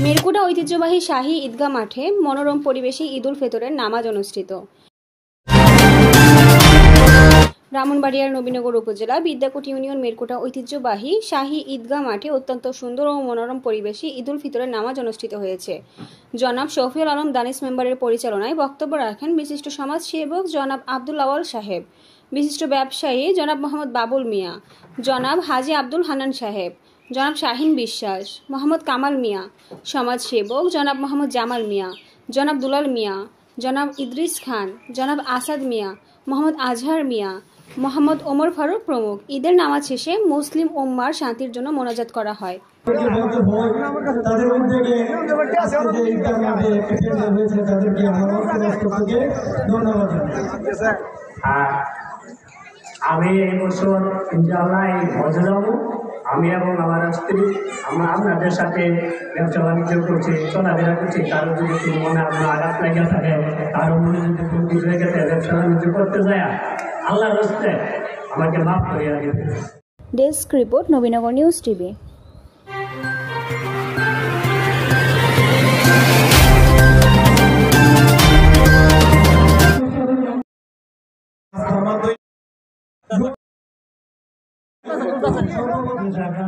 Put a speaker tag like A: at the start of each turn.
A: মেরকুটা ঐতিহ্যবাহী শাহী ঈদগাহ মাঠে মনোরম পরিবেশে ঈদ উল ফিতরের নামাজ অনুষ্ঠিত। ব্রাহ্মণবাড়িয়ার নবীনগর উপজেলা বিদ্যাকুট ইউনিয়ন মেরকুটা ঐতিহ্যবাহী শাহী ঈদগাহ মাঠে অত্যন্ত সুন্দর ও মনোরম পরিবেশে ঈদ উল ফিতরের নামাজ অনুষ্ঠিত হয়েছে। জনাব শফিউল আলম দানিশ মেম্বারের পরিচালনায় বক্তব্য রাখেন বিশিষ্ট সমাজসেবক জনাব আব্দুল আওয়াল সাহেব, বিশিষ্ট ব্যবসায়ী জনাব মোহাম্মদ বাবুল মিয়া, জনাব হাজি আব্দুল হান্নান সাহেব, জনাব শাহিন বিশ্বাস, মোহাম্মদ কামাল মিয়া, সমাজসেবক জনাব মোহাম্মদ জামাল মিয়া, জনাব দুলাল মিয়া, জনাব ইদ্রিস খান, জনাব আসাদ মিয়া, মোহাম্মদ আজহার মিয়া, মোহাম্মদ ওমর ফারুক প্রমুখ। ঈদের নামাজ শেষে মুসলিম উম্মার শান্তির জন্য মোনাজাত করা হয়।
B: আমি এই বছর ইনশাআল্লাহ এই হজে যাব। আমি এবং আমার স্ত্রী আমরা আপনাদের সাথে ব্যবসা বাণিজ্য করছি, চলাফেরা করছি। কারো যদি কোনো মনে আপনার আঘাত লেগে থাকে, কারো মনে যদি কোনো কিছু লেগে থাকে, ব্যবসা বাণিজ্য করতে যায়, আল্লাহর হস্তে আমাকে মাফ করিয়া দিবে।
A: Desk report, Nabinagar news TV.
B: জায়গা